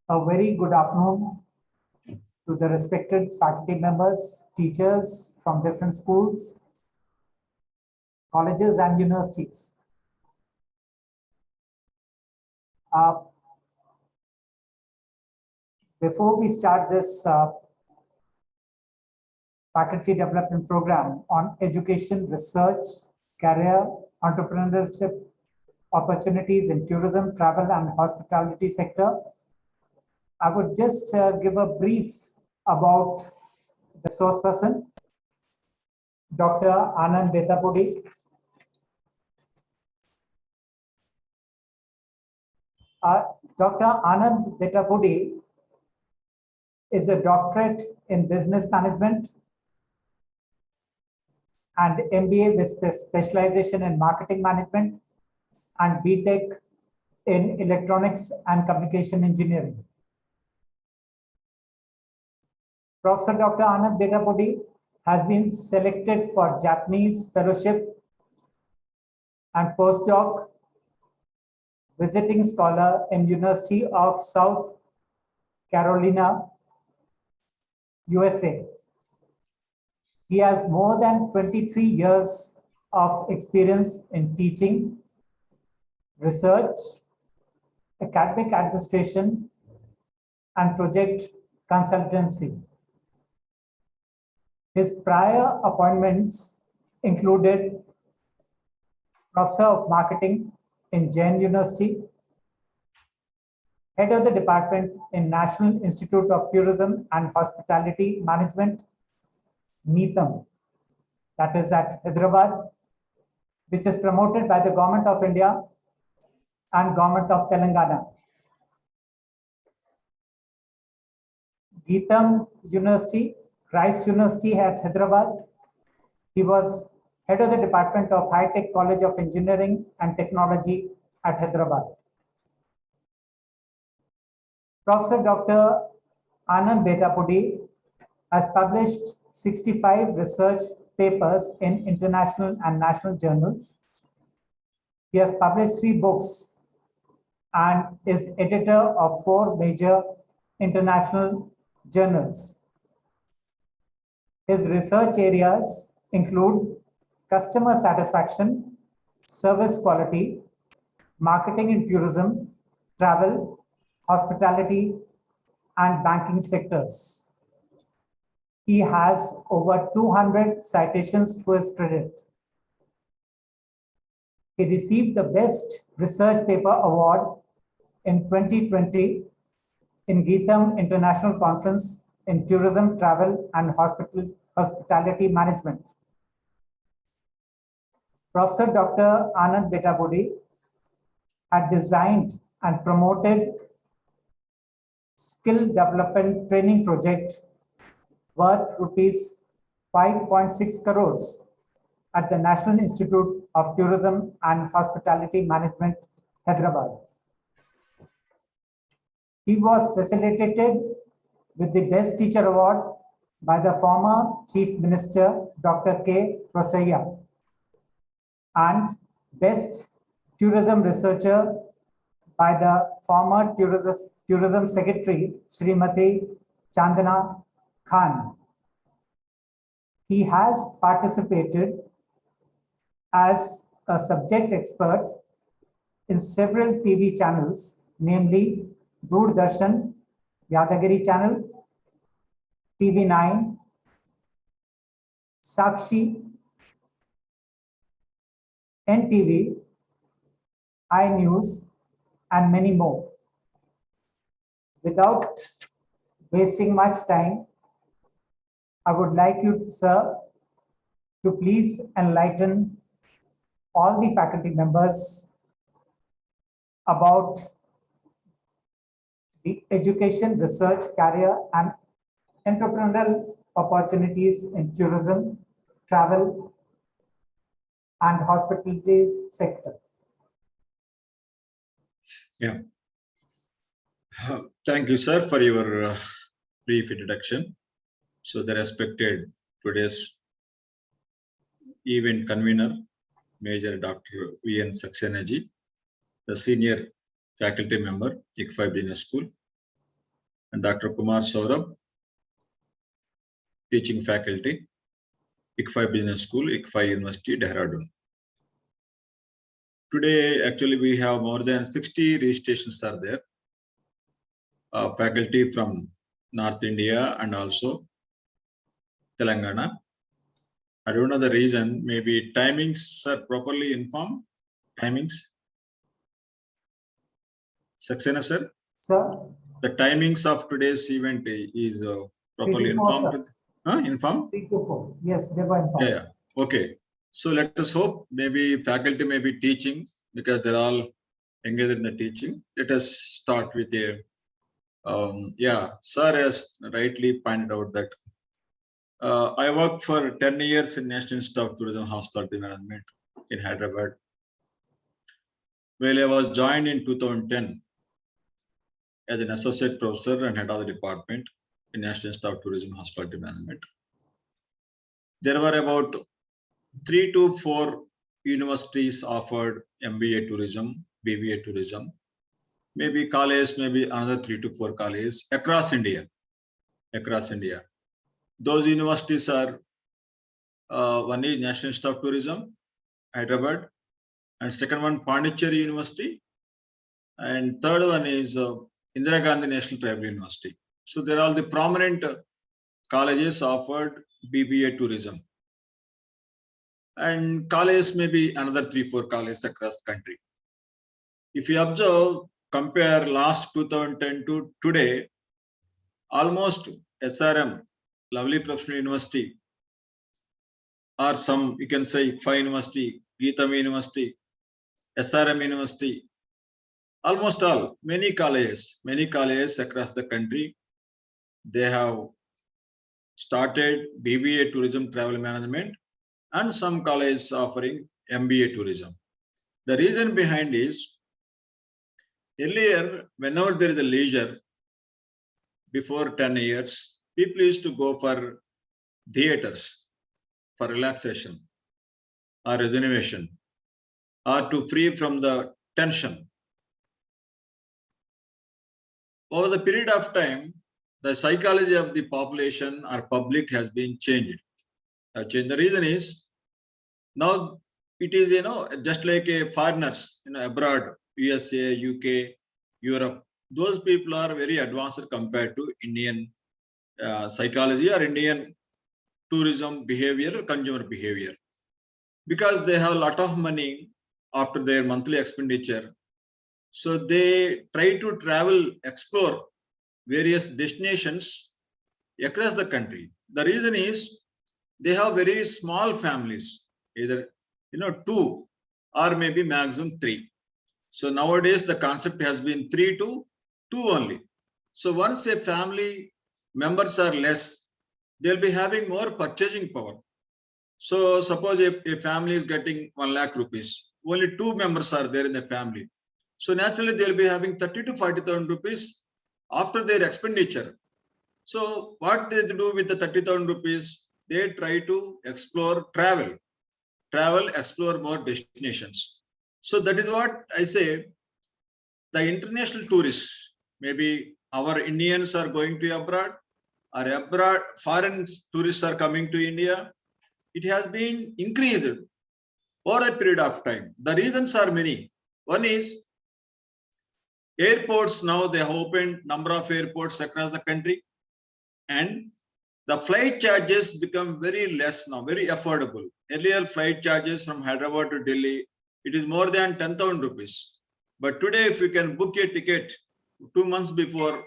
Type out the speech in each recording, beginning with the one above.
A very good afternoon to the respected faculty members, teachers from different schools, colleges and universities. Before we start this faculty development program on education, research, career, entrepreneurship opportunities in tourism, travel and hospitality sector, I would just give a brief about the source person, Dr. Anand Betapudi. Dr. Anand Betapudi is a doctorate in business management and MBA with specialization in marketing management and BTech in electronics and communication engineering. Professor Dr. Anand Betapudi has been selected for Japanese fellowship and postdoc visiting scholar in University of South Carolina, USA. He has more than 23 years of experience in teaching, research, academic administration, and project consultancy. His prior appointments included Professor of Marketing in Jain University, Head of the Department in National Institute of Tourism and Hospitality Management, NITAM, that is at Hyderabad, which is promoted by the Government of India and Government of Telangana. Geetam University, Rice University at Hyderabad. He was Head of the Department of High Tech College of Engineering and Technology at Hyderabad. Professor Dr. Anand Betapudi has published 65 research papers in international and national journals. He has published 3 books and is editor of 4 major international journals. His research areas include customer satisfaction, service quality, marketing in tourism, travel, hospitality, and banking sectors. He has over 200 citations to his credit. He received the Best Research Paper Award in 2020 in Geetam International Conference in Tourism, Travel, and Hospitality Management. Professor Dr. Anand Betapudi had designed and promoted skill development training project worth rupees 5.6 crores at the National Institute of Tourism and Hospitality Management, Hyderabad. He was facilitated with the Best Teacher Award by the former Chief Minister, Dr. K. Rosaiya, and Best Tourism Researcher by the former Tourism Secretary, Srimati Chandana Khan. He has participated as a subject expert in several TV channels, namely Doordarshan, Yadagiri Channel, TV9, Sakshi, NTV, iNews, and many more. Without wasting much time, I would like you, sir, to please enlighten all the faculty members about the education, research, career, and entrepreneurial opportunities in tourism, travel, and hospitality sector. Yeah. Thank you, sir, for your brief introduction. So the respected today's event convener, Major Dr. V.N. Saxenaji, the senior faculty member, ICFI Business School, and Dr. Kumar Saurabh, teaching faculty, ICFI Business School, ICFI University, Dehradun. Today, actually, we have more than 60 registrations are there. Faculty from North India and also Telangana. I don't know the reason. Maybe timings are properly informed. Timings. Saxena sir. Sir, The timings of today's event is properly 3 to 4, informed. Informed? 3 to 4. Yes, they were informed. Yeah. Okay. So let us hope maybe faculty may be teaching because they're all engaged in the teaching. Let us start with a sir has rightly pointed out that I worked for 10 years in National Institute of Tourism Hospitality Management in Hyderabad. Well, I was joined in 2010 as an associate professor and head of the department in National Institute of Tourism Hospitality Management. There were about 3 to 4 universities offered MBA tourism, BBA tourism, maybe college, maybe another 3 to 4 colleges across India. Those universities are one is National Institute of Tourism, Hyderabad, and second one Pondicherry University, and third one is Indira Gandhi National Tribal University. So they're all the prominent colleges offered BBA tourism. And colleges maybe another 3-4 colleges across the country. If you observe, compare last 2010 to today, almost SRM, Lovely Professional University, or some, you can say ICFI University, Geetam University, SRM University, almost all, many colleges across the country, they have started BBA tourism travel management, and some colleges offering MBA tourism. The reason behind is, earlier, whenever there is a leisure, before 10 years, people used to go for theaters for relaxation or rejuvenation or to free from the tension. Over the period of time, the psychology of the population or public has been changed. The reason is, now it is, just like a foreigners, abroad, USA, UK, Europe, those people are very advanced compared to Indian psychology or Indian tourism behavior or consumer behavior, because they have a lot of money after their monthly expenditure. So they try to travel, explore various destinations across the country. The reason is they have very small families, either 2 or maybe maximum 3. So nowadays the concept has been 3 to 2 only. So once a family members are less, they'll be having more purchasing power. So suppose a family is getting 1 lakh rupees, only 2 members are there in the family. So naturally they'll be having 30 to 40,000 rupees after their expenditure. So what they do with the 30,000 rupees? They try to explore, travel, explore more destinations. So that is what I say. The international tourists, maybe our Indians are going to abroad, or abroad foreign tourists are coming to India. It has been increased over a period of time. The reasons are many. One is airports. Now they have opened number of airports across the country, and the flight charges become very less now, very affordable. Earlier flight charges from Hyderabad to Delhi, it is more than 10,000 rupees. But today, if you can book a ticket 2 months before,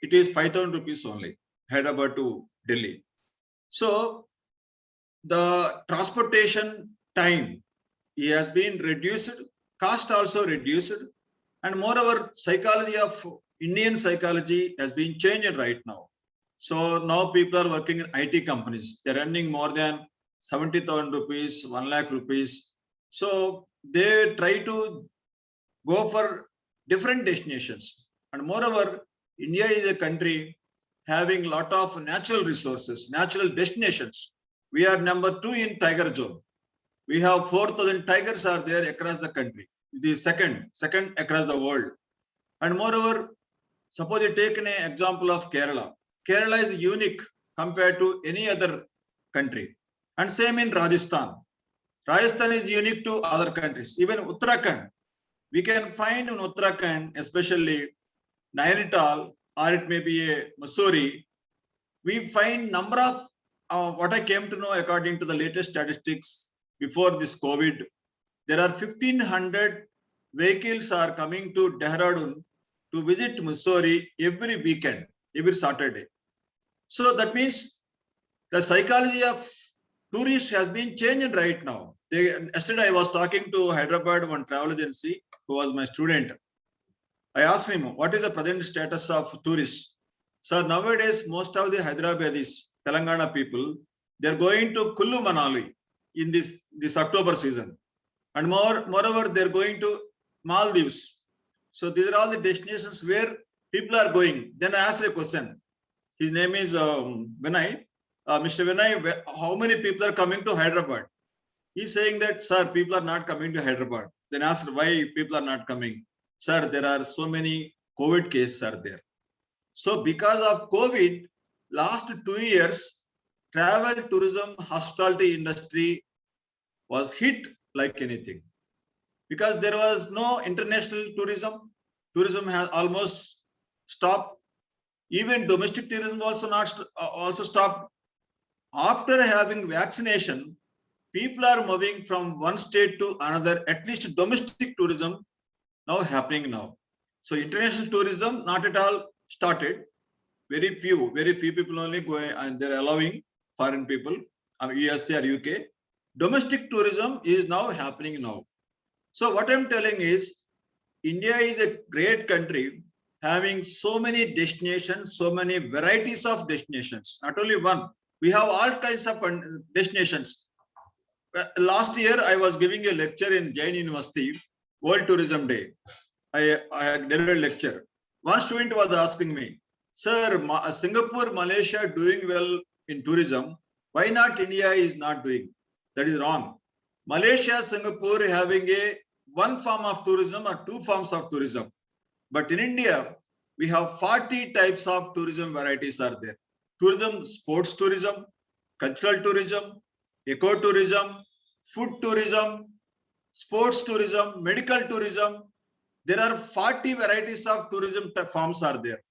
it is 5,000 rupees only, Hyderabad to Delhi. So the transportation time has been reduced, cost also reduced, and moreover, psychology of Indian psychology has been changed right now. So now people are working in IT companies. They're earning more than 70,000 rupees, 1 lakh rupees. So they try to go for different destinations. And moreover, India is a country having a lot of natural resources, natural destinations. We are number 2 in tiger zone. We have 4,000 tigers are there across the country. The second across the world. And moreover, Suppose you take an example of Kerala. Kerala is unique compared to any other country. And same in Rajasthan. Rajasthan is unique to other countries. Even Uttarakhand. We can find in Uttarakhand, especially Nainital, or it may be a Mussoorie, we find number of what I came to know according to the latest statistics before this COVID, there are 1,500 vehicles are coming to Dehradun to visit Mussoorie every weekend, every Saturday. So that means the psychology of tourists has been changing right now. Yesterday I was talking to Hyderabad, one travel agency who was my student. I asked him, what is the present status of tourists? Sir, nowadays, most of the Hyderabadis, Telangana people, they're going to Kullu Manali in this October season. And moreover, they're going to Maldives. So these are all the destinations where people are going. Then I asked a question. His name is Vinay. Mr. Vinay, how many people are coming to Hyderabad? He's saying that, sir, people are not coming to Hyderabad. Then I asked why people are not coming. Sir, there are so many COVID cases are there. So because of COVID, last 2 years, travel, tourism, hospitality industry was hit like anything. Because there was no international tourism. Tourism has almost stopped. Even domestic tourism also stopped. After having vaccination, people are moving from one state to another, at least domestic tourism now happening now. So international tourism not at all started. Very few people only go and they're allowing foreign people, USA or UK. Domestic tourism is now happening now. So what I'm telling is, India is a great country having so many destinations, so many varieties of destinations, not only one. We have all kinds of destinations. Last year, I was giving a lecture in Jain University, World Tourism Day. I delivered a lecture. One student was asking me, sir, Singapore, Malaysia doing well in tourism. Why not India is not doing? That is wrong. Malaysia, Singapore having one form of tourism or two forms of tourism. But in India, we have 40 types of tourism varieties are there. Tourism, sports tourism, cultural tourism, ecotourism, food tourism, sports tourism, medical tourism. There are 40 varieties of tourism forms are there.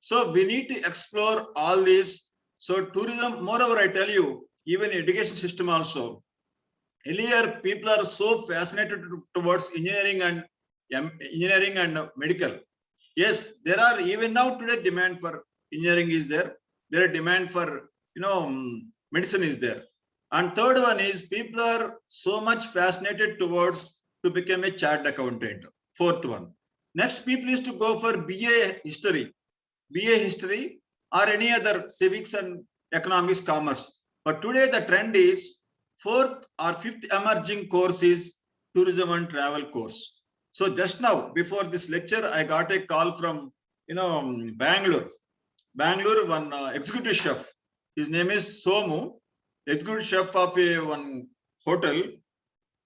So we need to explore all these. So tourism, moreover, I tell you, even education system also. Earlier, people are so fascinated towards engineering and medical. Yes, there are even now today demand for engineering is there. There are demand for medicine is there. And third one is people are so much fascinated towards to become a chartered accountant. Fourth one. Next, people used to go for BA history or any other civics and economics, commerce. But today the trend is fourth or fifth emerging course is tourism and travel course. So just now, before this lecture, I got a call from Bangalore. Bangalore, one executive chef. His name is Somu, executive chef of one hotel.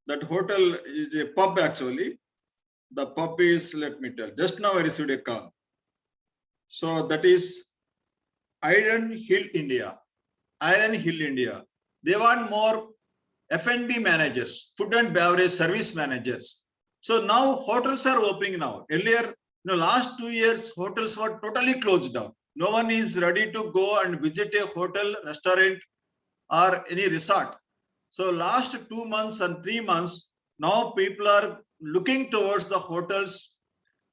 That hotel is a pub actually. The pub is, let me tell, just now I received a call. So that is Iron Hill, India. Iron Hill, India. They want more F&B managers, food and beverage service managers. So now hotels are opening now. Earlier, last 2 years, hotels were totally closed down. No one is ready to go and visit a hotel, restaurant, or any resort. So last 2 months and 3 months, now people are looking towards the hotels,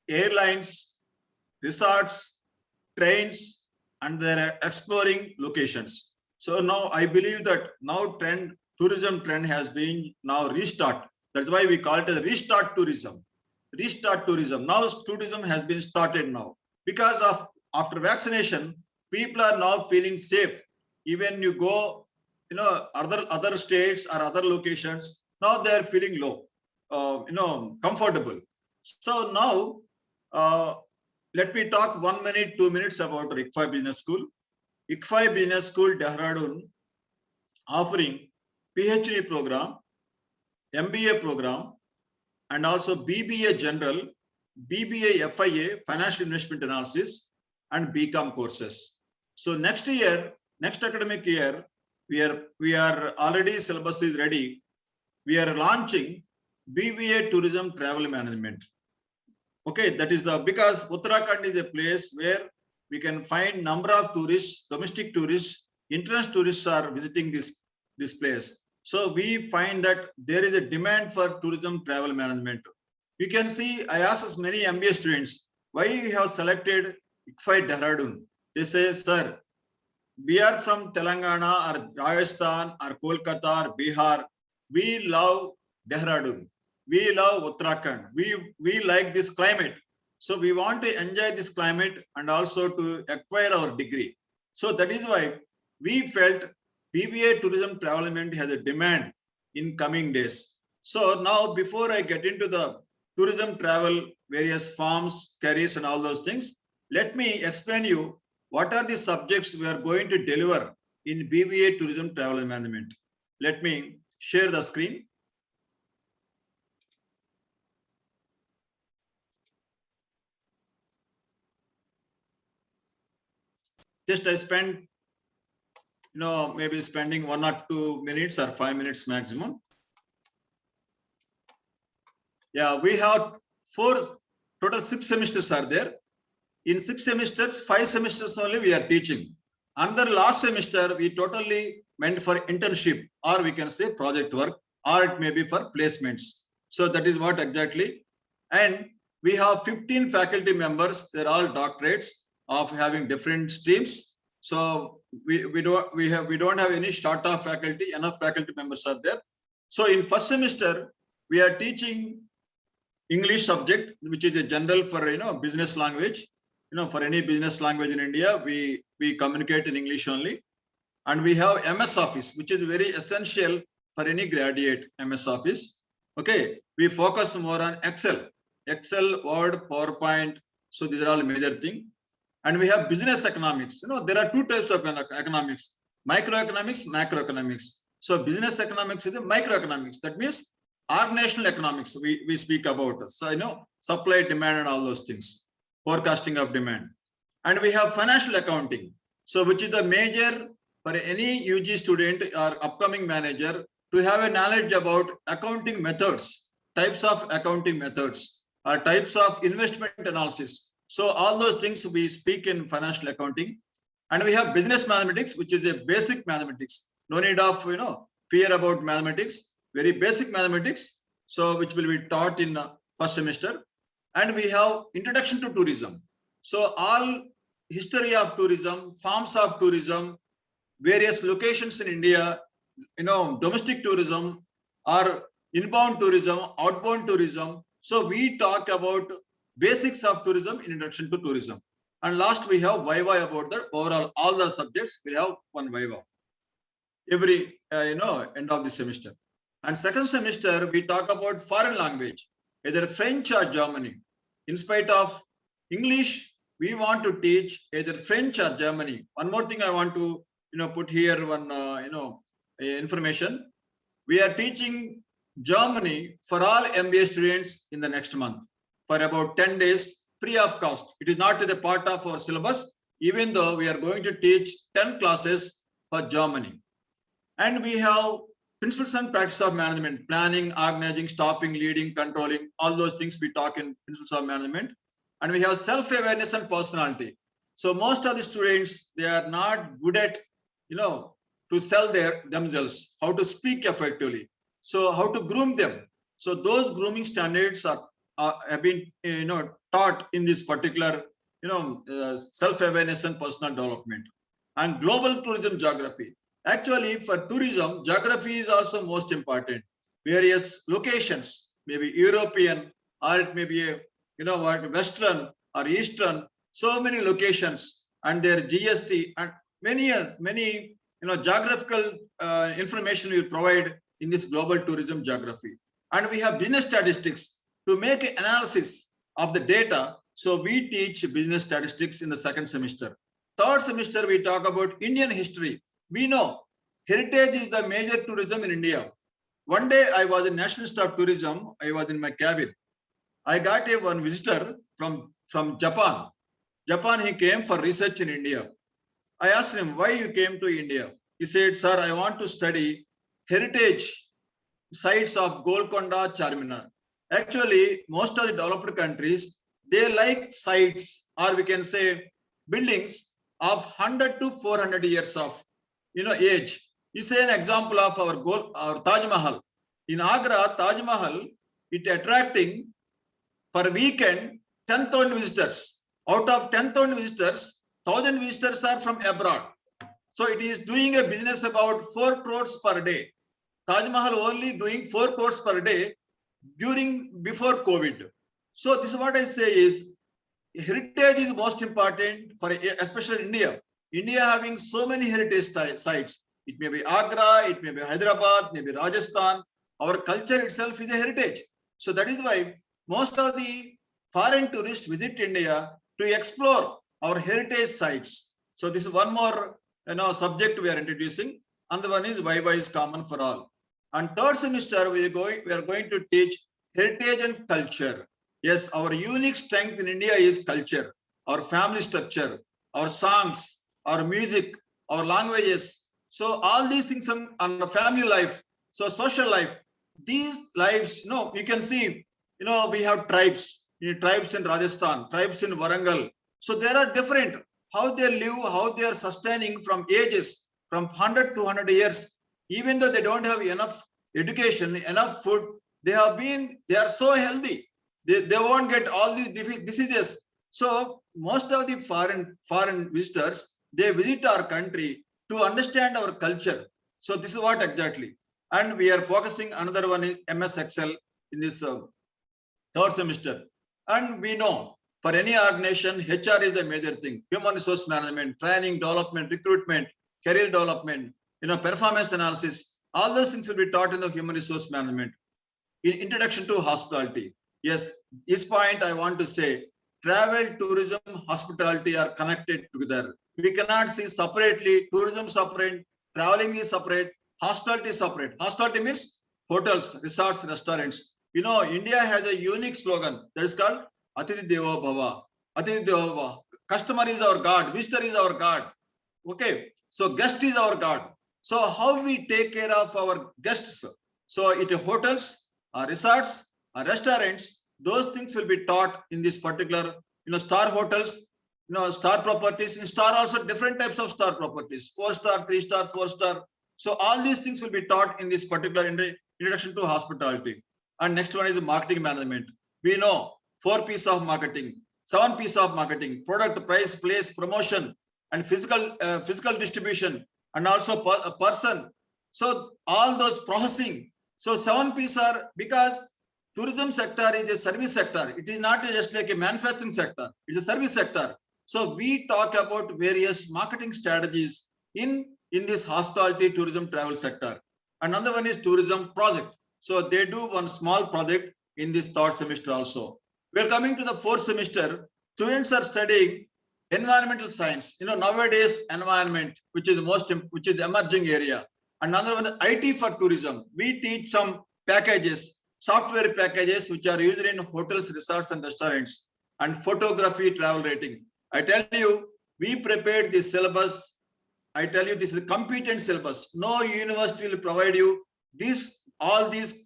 airlines, resorts, trains, and they're exploring locations. So now I believe that now tourism trend has been now restart. That's why we call it a restart tourism. Restart tourism. Now tourism has been started now. Because of after vaccination, people are now feeling safe. Even you go, other states or other locations, now they are feeling low, comfortable. So now, let me talk 1 minute, 2 minutes about ICFI Business School. ICFI Business School, Dehradun, offering PhD program, MBA program, and also BBA General, BBA FIA, Financial Investment Analysis, and BCom courses. So next year, next academic year, we are already syllabus is ready. We are launching BBA Tourism Travel Management. Okay, that is because Uttarakhand is a place where we can find number of tourists, domestic tourists, international tourists are visiting this place. So we find that there is a demand for tourism travel management. You can see, I asked many MBA students, why you have selected ICFI Dehradun? They say, sir, we are from Telangana or Rajasthan or Kolkata or Bihar. We love Dehradun. We love Uttarakhand. We like this climate. So we want to enjoy this climate and also to acquire our degree. So that is why we felt BBA Tourism Travel Management has a demand in coming days. So now before I get into the tourism travel, various forms, careers and all those things, let me explain you what are the subjects we are going to deliver in BBA Tourism Travel Management. Let me share the screen. Just I spend, maybe spending 1 or 2 minutes or 5 minutes maximum. Yeah, we have total 6 semesters are there. In 6 semesters, 5 semesters only we are teaching. Another last semester, we totally went for internship, or we can say project work, or it may be for placements. So that is what exactly. And we have 15 faculty members. They're all doctorates of having different streams. So we don't have any short of faculty. Enough faculty members are there. So in first semester, we are teaching English subject, which is a general for business language. For any business language in India, we communicate in English only. And we have MS Office, which is very essential for any graduate. MS Office. Okay, we focus more on Excel, Word, PowerPoint. So these are all major things. And we have business economics. There are 2 types of economics: microeconomics, macroeconomics. So business economics is the microeconomics. That means organizational economics we speak about. So supply, demand, and all those things. Forecasting of demand. And we have financial accounting. So which is the major for any UG student or upcoming manager to have a knowledge about accounting methods, types of accounting methods, or types of investment analysis. So all those things we speak in financial accounting. And we have business mathematics, which is a basic mathematics. No need of fear about mathematics, very basic mathematics. So which will be taught in first semester. And we have introduction to tourism. So all history of tourism, forms of tourism, various locations in India, domestic tourism or inbound tourism, outbound tourism. So we talk about basics of tourism in introduction to tourism. And last we have Viva about the overall, all the subjects we have one Viva every end of the semester. And second semester we talk about foreign language, either French or Germany. In spite of English, we want to teach either French or Germany. One more thing I want to put here, one information. We are teaching Germany for all MBA students in the next month for about 10 days, free of cost. It is not a part of our syllabus, even though we are going to teach 10 classes for Germany. And we have principles and practice of management: planning, organizing, staffing, leading, controlling, all those things we talk in principles of management. And we have self-awareness and personality. So most of the students, they are not good at, to sell themselves, how to speak effectively. So how to groom them. So those grooming standards have been, taught in this particular, self-awareness and personal development. And global tourism geography. Actually, for tourism, geography is also most important. Various locations, maybe European, or it may be Western or Eastern. So many locations and their GST and many geographical information we provide in this global tourism geography. And we have business statistics to make analysis of the data. So we teach business statistics in the second semester. Third semester, we talk about Indian history. We know heritage is the major tourism in India. One day I was a nationalist of tourism. I was in my cabin. I got one visitor from Japan. Japan, he came for research in India. I asked him, why you came to India? He said, sir, I want to study heritage sites of Golconda, Charminar. Actually, most of the developed countries, they like sites, or we can say buildings of 100 to 400 years of age. You say an example of our Taj Mahal. In Agra, Taj Mahal, it attracting per weekend 10,000 visitors. Out of 10,000 visitors, 1,000 visitors are from abroad. So it is doing a business about 4 crores per day. Taj Mahal only doing 4 crores per day before COVID. So this is what I say is heritage is most important for especially India. India having so many heritage sites. It may be Agra, it may be Hyderabad, maybe Rajasthan. Our culture itself is a heritage. So that is why most of the foreign tourists visit India to explore our heritage sites. So this is one more subject we are introducing. And the one is Viva is common for all. And third semester we are going to teach heritage and culture. Yes, our unique strength in India is culture, our family structure, our songs, our music, our languages. So all these things on the family life, so social life, these lives, you can see, we have tribes in Rajasthan, tribes in Warangal. So there are different, how they live, how they are sustaining from ages, from 100 to 100 years, even though they don't have enough education, enough food, they are so healthy. They won't get all these diseases. So most of the foreign visitors, they visit our country to understand our culture. So this is what exactly. And we are focusing, another one is MS Excel in this third semester. And we know for any organization, HR is the major thing. Human resource management, training, development, recruitment, career development, performance analysis, all those things will be taught in the human resource management. In introduction to hospitality. Yes, this point I want to say, travel, tourism, hospitality are connected together. We cannot see separately, tourism separate, traveling is separate, hospitality is separate. Hospitality means hotels, resorts, restaurants. India has a unique slogan that is called Atithi Devo Bhava. Atithi Devo Bhava. Customer is our God, visitor is our God. Okay, so guest is our God. So how we take care of our guests? So it is hotels, resorts, restaurants, those things will be taught in this particular, star hotels, star properties. In star also different types of star properties, 4-star, 3-star, 4-star. So all these things will be taught in this particular introduction to hospitality. And next one is marketing management. We know 4 P's of marketing, 7 P's of marketing: product, price, place, promotion, and physical distribution, and also a person. So all those processing. So 7 P's are, because tourism sector is a service sector. It is not just like a manufacturing sector. It's a service sector. So we talk about various marketing strategies in this hospitality, tourism, travel sector. Another one is tourism project. So they do one small project in this third semester also. We're coming to the fourth semester. Students are studying environmental science. Nowadays environment, which is emerging area. Another one, IT for tourism. We teach some packages, software packages, which are used in hotels, resorts, and restaurants, and photography, travel rating. I tell you, we prepared this syllabus. I tell you, this is a competent syllabus. No university will provide you all these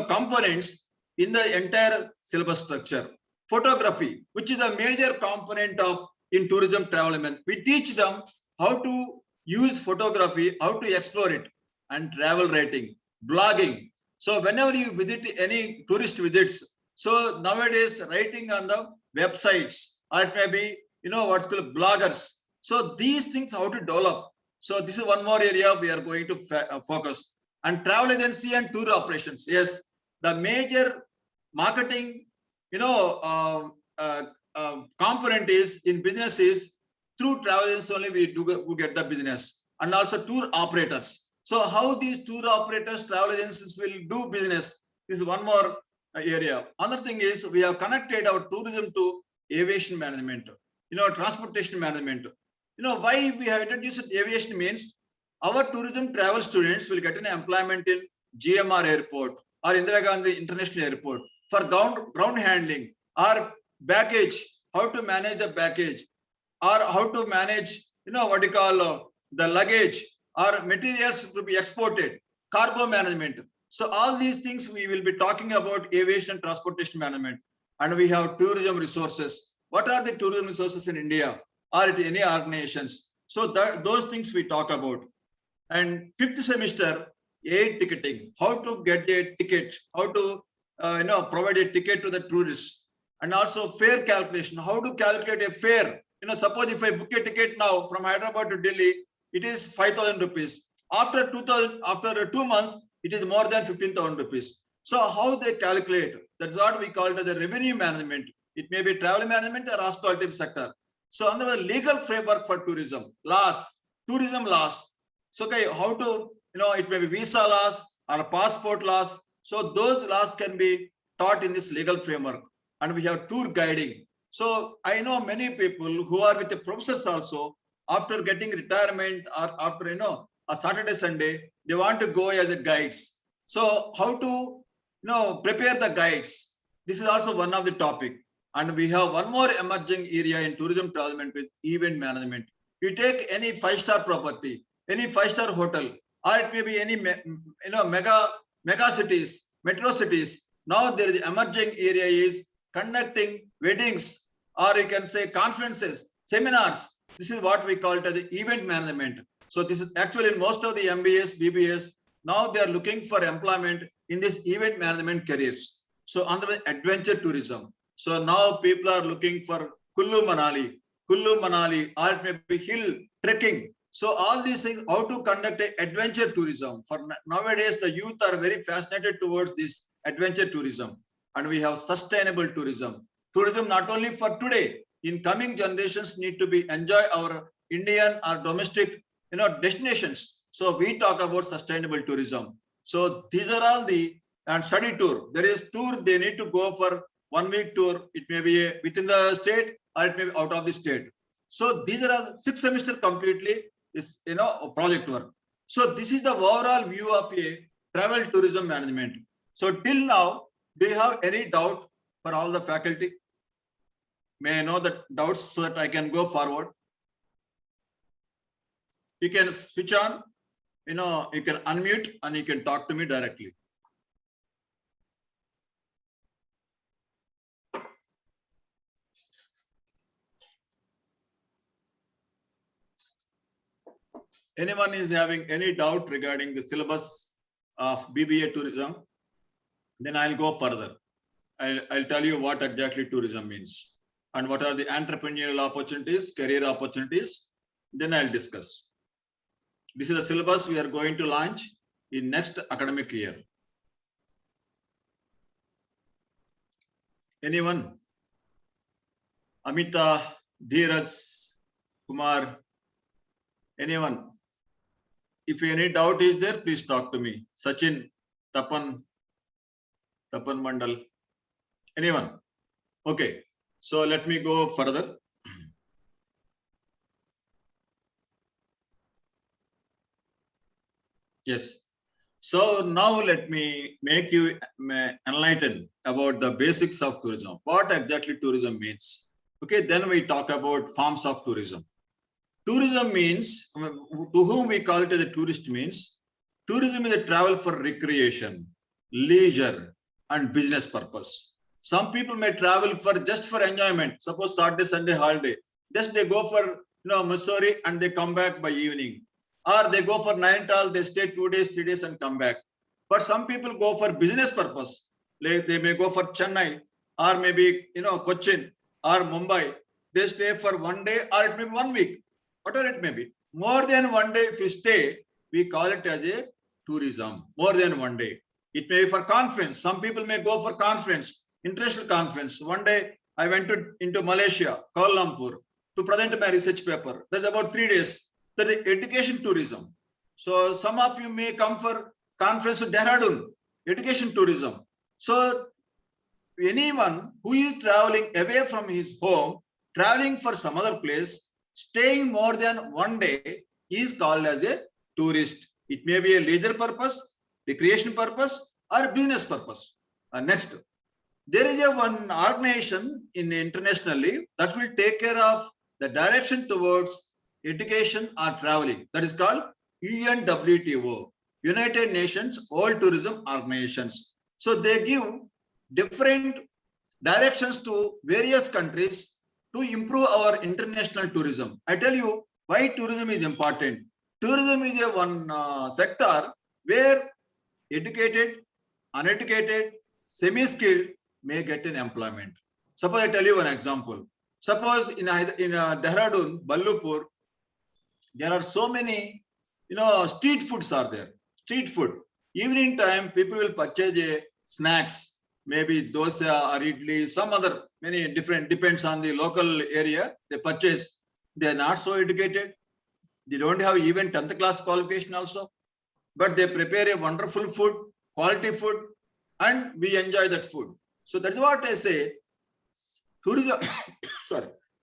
components in the entire syllabus structure. Photography, which is a major component in tourism travel. We teach them how to use photography, how to explore it, and travel rating, blogging. So whenever you visit any tourist visits, so nowadays writing on the websites, or it may be, what's called bloggers. So these things how to develop. So this is one more area we are going to focus. And travel agency and tour operations. Yes, the major marketing, component is in business is through travel agency only we get the business, and also tour operators. So how these tour operators, travel agencies will do business is one more area. Another thing is we have connected our tourism to aviation management, transportation management. Why we have introduced aviation means our tourism travel students will get an employment in GMR Airport or Indira Gandhi International Airport. for ground handling or baggage, how to manage the baggage, or how to manage, what you call the luggage or materials to be exported, cargo management. So all these things we will be talking about aviation and transportation management. And we have tourism resources. What are the tourism resources in India or at any organizations? So those things we talk about. And fifth semester, air ticketing, how to get a ticket, how to provide a ticket to the tourists, and also fare calculation, how to calculate a fare. Suppose if I book a ticket now from Hyderabad to Delhi, it is 5,000 rupees. After 2 months, it is more than 15,000 rupees. So how they calculate? That's what we call it as the revenue management. It may be travel management or hospitality sector. So under the legal framework for tourism laws. So okay, how to, it may be visa laws or passport laws. So those laws can be taught in this legal framework. And we have tour guiding. So I know many people who are with the professors also, after getting retirement or after, a Saturday, Sunday, they want to go as a guides. So how to, prepare the guides. This is also one of the topic. And we have one more emerging area in tourism development with event management. You take any 5-star property, any 5-star hotel, or it may be any, mega cities, metro cities. Now there is emerging area is conducting weddings, or you can say conferences, seminars. This is what we call it as the event management. So this is actually in most of the MBAs, BBAs, now they are looking for employment in this event management careers. So under the adventure tourism. So now people are looking for Kullu Manali, or it may be hill trekking. So all these things, how to conduct an adventure tourism. For nowadays, the youth are very fascinated towards this adventure tourism. And we have sustainable tourism. Tourism not only for today, in coming generations need to be enjoy our Indian or domestic, destinations. So we talk about sustainable tourism. So these are all the, and study tour. There is tour, they need to go for 1 week tour. It may be within the state or it may be out of the state. So these are all 6 semester completely is, project work. So this is the overall view of a travel tourism management. So till now, do you have any doubt for all the faculty? May I know the doubts so that I can go forward? You can switch on, you can unmute and you can talk to me directly. Anyone is having any doubt regarding the syllabus of BBA tourism? Then I'll go further. I'll tell you what exactly tourism means and what are the entrepreneurial opportunities, career opportunities. Then I'll discuss. This is the syllabus we are going to launch in next academic year. Anyone? Amita, Dheeraj, Kumar, anyone? If any doubt is there, please talk to me. Sachin, Tapan Mandal, anyone? Okay, so let me go further. Yes. So now let me make you enlightened about the basics of tourism. What exactly tourism means? Okay, then we talk about forms of tourism. Tourism means, to whom we call it as a tourist means, tourism is a travel for recreation, leisure, and business purpose. Some people may travel for just for enjoyment. Suppose Saturday, Sunday holiday. Just they go for Missouri and they come back by evening. Or they go for Nainital, they stay 2 days, 3 days and come back. But some people go for business purpose. Like they may go for Chennai or maybe Cochin or Mumbai. They stay for 1 day or it may be 1 week. Whatever it may be. More than 1 day if you stay, we call it as a tourism. More than 1 day. It may be for conference. Some people may go for conference, international conference. One day I went into Malaysia, Kuala Lumpur, to present my research paper. That's about 3 days. That is education tourism. So some of you may come for conference to Dehradun, education tourism. So anyone who is traveling away from his home, traveling for some other place, staying more than 1 day is called as a tourist. It may be a leisure purpose, recreation purpose, or business purpose. Next, there is a one organization in internationally that will take care of the direction towards education or traveling. That is called UNWTO, United Nations World Tourism Organizations. So they give different directions to various countries to improve our international tourism. I tell you why tourism is important. Tourism is a one sector where educated, uneducated, semi-skilled may get an employment. Suppose I tell you one example. Suppose in Dehradun, Ballupur, there are so many, street foods are there. Street food. Evening time, people will purchase snacks, maybe dosa or idli, some other many different, depends on the local area. They purchase. They are not so educated. They don't have even 10th class qualification also, but they prepare a wonderful food, quality food, and we enjoy that food. So that's what I say. Tourism,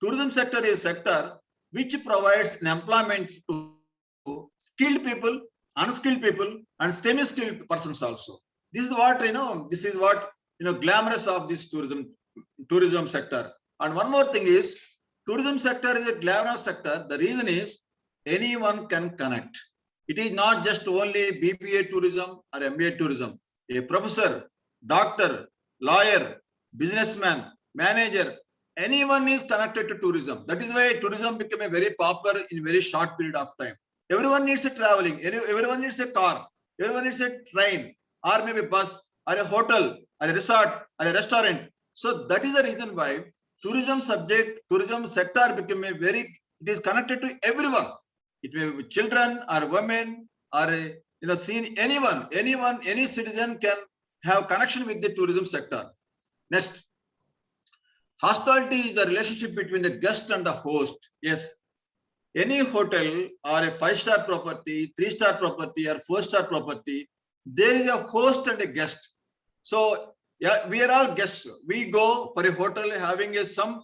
tourism sector is a sector which provides an employment to skilled people, unskilled people, and semi-skilled persons also. This is what This is what glamorous of this tourism sector. And one more thing is, tourism sector is a glamorous sector. The reason is anyone can connect. It is not just only BBA tourism or MBA tourism. A professor, doctor, lawyer, businessman, manager, anyone is connected to tourism. That is why tourism became a very popular in a very short period of time. Everyone needs a traveling, everyone needs a car, everyone needs a train, or maybe bus, or a hotel, or a resort, or a restaurant. So that is the reason why tourism sector became it is connected to everyone. It may be children or women or any citizen can have connection with the tourism sector. Next, hospitality is the relationship between the guest and the host. Yes, any hotel or a 5-star property, 3-star property, or 4-star property, there is a host and a guest. So yeah, we are all guests. We go for a hotel having some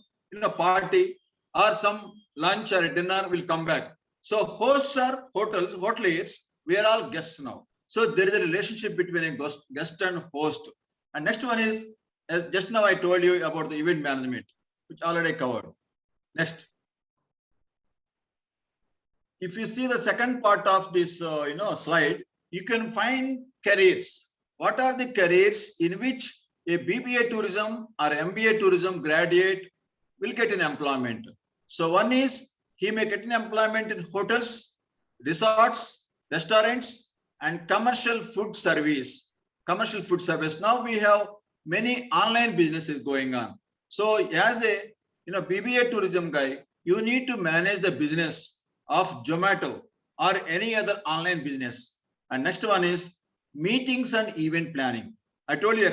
party or some lunch or a dinner, will come back. So hosts are hoteliers. We are all guests now. So there is a relationship between a guest and host. And next one is, as just now I told you about the event management, which already covered. Next, if you see the second part of this slide, you can find careers. What are the careers in which a BBA tourism or MBA tourism graduate will get an employment? So one is, he may get an employment in hotels, resorts, restaurants, and commercial food service. Commercial food service. Now we have many online businesses going on. So as a BBA tourism guy, you need to manage the business of Zomato or any other online business. And next one is meetings and event planning. I told you,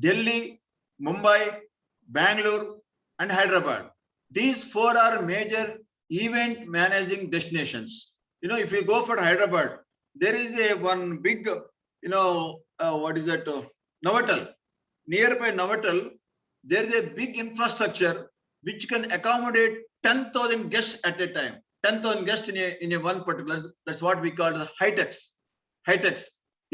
Delhi, Mumbai, Bangalore, and Hyderabad. These 4 are major event managing destinations. If you go for Hyderabad, there is a one big, what is that? Novotel. Nearby Novotel, there is a big infrastructure which can accommodate 10,000 guests at a time. 10,000 guests in a one particular. That's what we call the high-techs.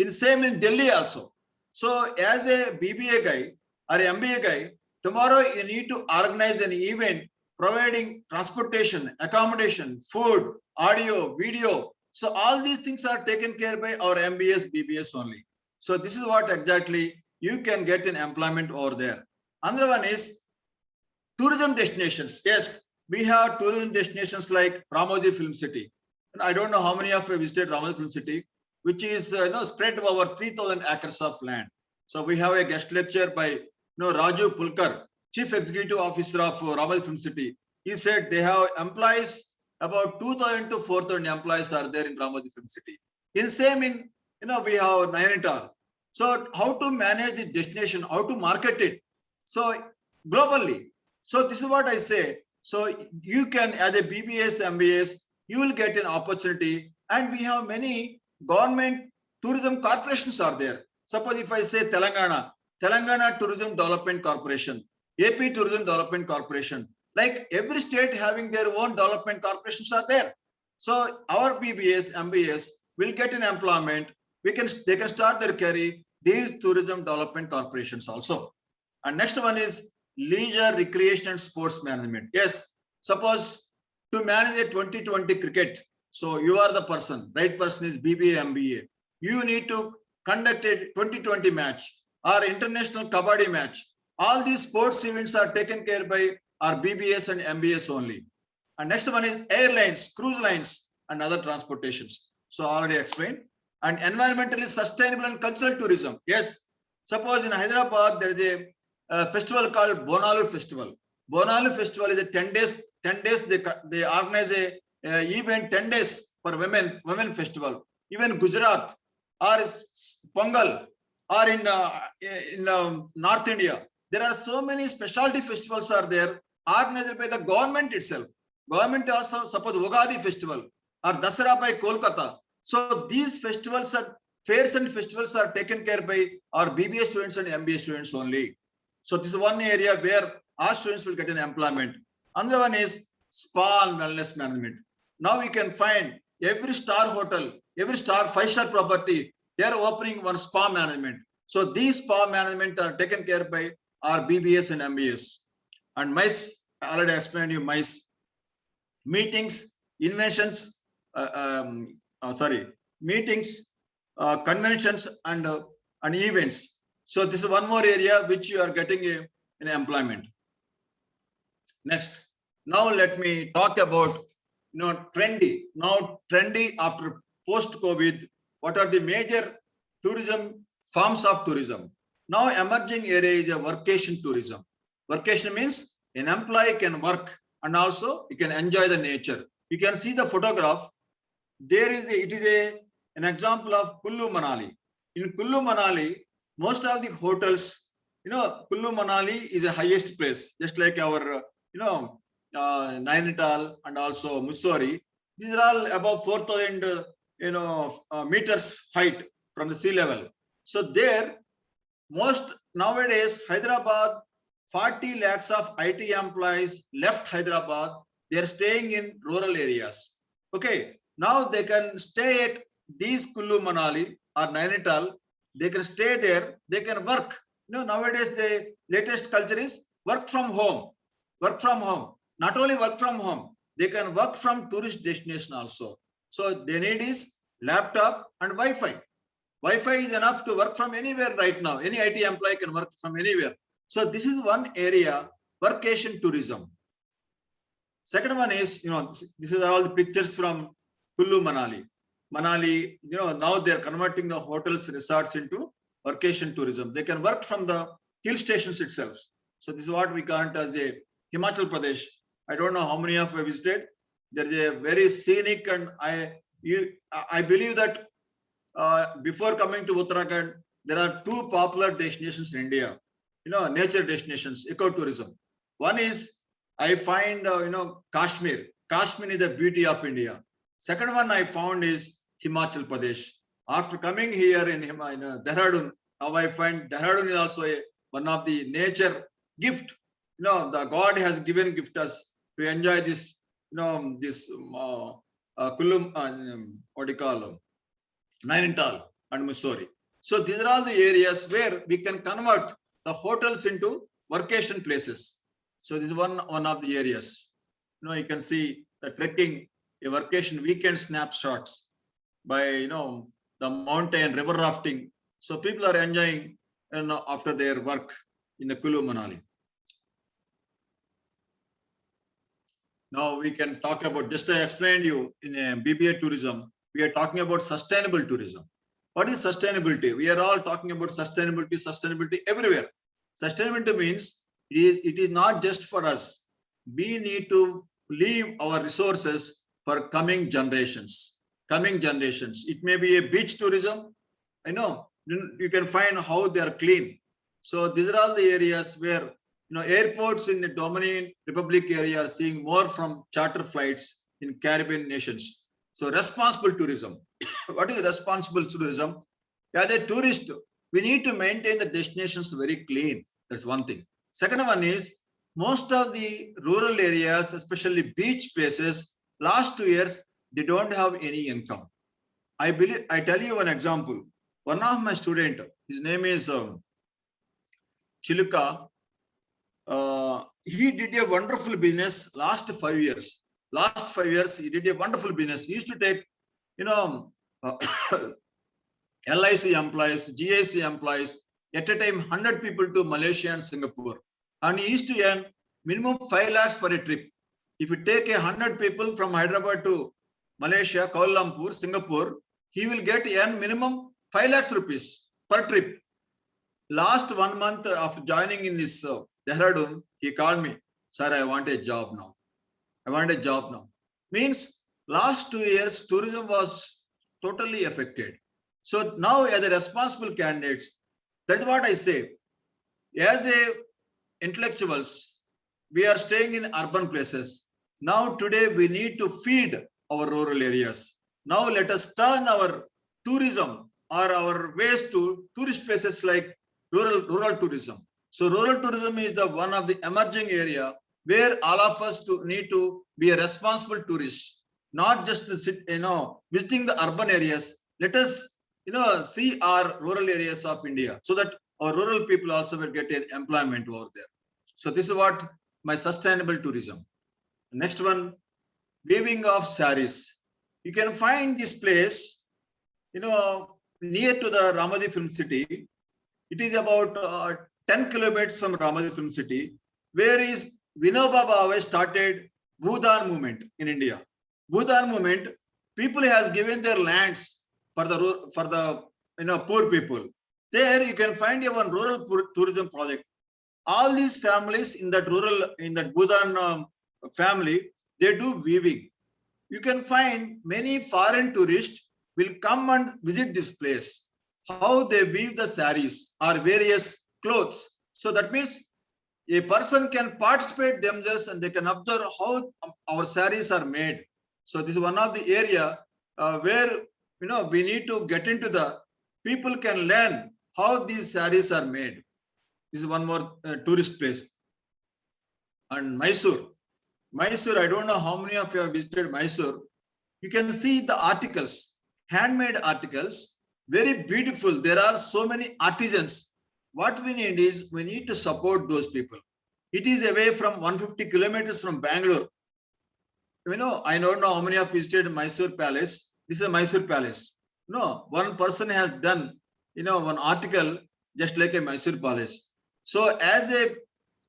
Same in Delhi also. So as a BBA guy or MBA guy, tomorrow you need to organize an event providing transportation, accommodation, food, audio, video. So all these things are taken care by our MBAs, BBAs only. So this is what exactly you can get an employment over there. Another one is tourism destinations. Yes, we have tourism destinations like Ramoji Film City. And I don't know how many of you visited Ramoji Film City, which is spread over 3,000 acres of land. So we have a guest lecture by Raju Pulkar, Chief Executive Officer of Ramoji Film City. He said they have employees, about 2,000 to 4,000 employees are there in Ramoji Film City. We have Nainital. So how to manage the destination, how to market it? So globally. So this is what I say. So you can, as a BBAs, MBAs, you will get an opportunity. And we have many government tourism corporations are there. Suppose if I say Telangana Tourism Development Corporation, AP Tourism Development Corporation, like every state having their own development corporations are there. So our BBAs, MBAs will get an employment. They can start their career, these tourism development corporations also. And next one is leisure, recreation, and sports management. Yes, suppose to manage a 2020 cricket, so you are the person, right person is BBA, MBA. You need to conduct a 2020 match or international kabaddi match. All these sports events are taken care by our BBS and MBS only. And next one is airlines, cruise lines, and other transportations. So already explained. And environmentally sustainable and cultural tourism. Yes, suppose in Hyderabad there is a festival called Bonalu Festival. Bonalu Festival is a 10 days. 10 days they organize a event 10 days for women festival. Even Gujarat or Pongal or in North India, there are so many specialty festivals are there organized by the government itself. Government also, suppose Ugadi festival or Dasara by Kolkata. So these festivals are fairs and festivals are taken care by our BBA students and MBA students only. So this is one area where our students will get an employment. Another one is spa and wellness management. Now we can find every star hotel, every star 5-star property, they are opening one spa management. So these spa management are taken care by our BBS and MBS. And MICE, I already explained you MICE. Meetings, inventions, meetings, conventions, and events. So this is one more area which you are getting an employment. Next, now let me talk about trendy. Now trendy after post-COVID. What are the major tourism forms of tourism? Now emerging area is a workation tourism. Workation means an employee can work and also you can enjoy the nature. You can see the photograph. There is an example of Kullu Manali. In Kullu Manali, most of the hotels, Kullu Manali is the highest place, just like our Nainital and also Mussoorie. These are all above 4,000 meters height from the sea level. So there, most nowadays Hyderabad, 40 lakhs of IT employees left Hyderabad. They are staying in rural areas. Okay, now they can stay at these Kullu Manali or Nainital. They can stay there. They can work. Nowadays the latest culture is work from home. Work from home. Not only work from home, they can work from tourist destination also. So they need is laptop and Wi-Fi. Wi-Fi is enough to work from anywhere right now. Any IT employee can work from anywhere. So this is one area, workation tourism. Second one is, this is all the pictures from Kullu Manali. Manali, now they're converting the hotels, resorts into workation tourism. They can work from the hill stations itself. So this is what we call it as a Himachal Pradesh. I don't know how many of you have visited. There is a very scenic, and I believe that before coming to Uttarakhand, there are two popular destinations in India. Nature destinations, ecotourism. One is, I find, Kashmir. Kashmir is the beauty of India. Second one I found is Himachal Pradesh. After coming here in Dehradun, now I find Dehradun is also one of the nature gift. The God has given gift us to enjoy this, Kulum, what do you call Nainital and Mussoorie. So these are all the areas where we can convert the hotels into workation places. So this is one of the areas. You can see the trekking, a workation weekend snapshots by the mountain, river rafting. So people are enjoying after their work in the Kullu Manali. Now we can talk about, just I explained you in BBA tourism, we are talking about sustainable tourism. What is sustainability? We are all talking about sustainability everywhere. Sustainability means it is not just for us. We need to leave our resources for coming generations. It may be a beach tourism. You can find how they are clean. So these are all the areas where airports in the Dominican Republic area are seeing more from charter flights in Caribbean nations. So responsible tourism. What is responsible tourism? As a tourist, we need to maintain the destinations very clean. That's one thing. Second one is, most of the rural areas, especially beach places, last 2 years, they don't have any income. I tell you one example. One of my student, his name is Chiluka, he did a wonderful business last 5 years. Last 5 years, he did a wonderful business. He used to take, LIC employees, GIC employees, at a time 100 people to Malaysia and Singapore. And he used to earn minimum 5 lakhs for a trip. If you take 100 people from Hyderabad to Malaysia, Kuala Lumpur, Singapore, he will earn minimum 5 lakhs rupees per trip. Last 1 month after joining in this Dehradun, he called me, sir, I want a job now. I want a job now. Means last 2 years, tourism was totally affected. So now as a responsible candidates, that's what I say. As a intellectuals, we are staying in urban places. Now today we need to feed our rural areas. Now let us turn our tourism or our ways to tourist places like rural tourism. So rural tourism is the one of the emerging area where all of us need to be a responsible tourist, not just to sit, visiting the urban areas. Let us, see our rural areas of India so that our rural people also will get an employment over there. So this is what my sustainable tourism. Next one, weaving of saris. You can find this place, near to the Ramoji Film City. It is about 10 kilometers from Ramoji Film City, where is Vinoba Bhave started Bhudan movement in India. Bhudan movement, people has given their lands for the poor people. There you can find one rural tourism project. All these families in that Bhudan family, they do weaving. You can find many foreign tourists will come and visit this place. How they weave the saris or various clothes. So that means a person can participate themselves and they can observe how our saris are made. So this is one of the area where we need to get into the people can learn how these saris are made. This is one more tourist place. And Mysore, I don't know how many of you have visited Mysore. You can see the articles, handmade articles, very beautiful. There are so many artisans. What we need is we need to support those people. It is away from 150 kilometers from Bangalore. I don't know how many have visited Mysore Palace. This is a Mysore Palace. No, one person has done, one article just like a Mysore Palace. So as a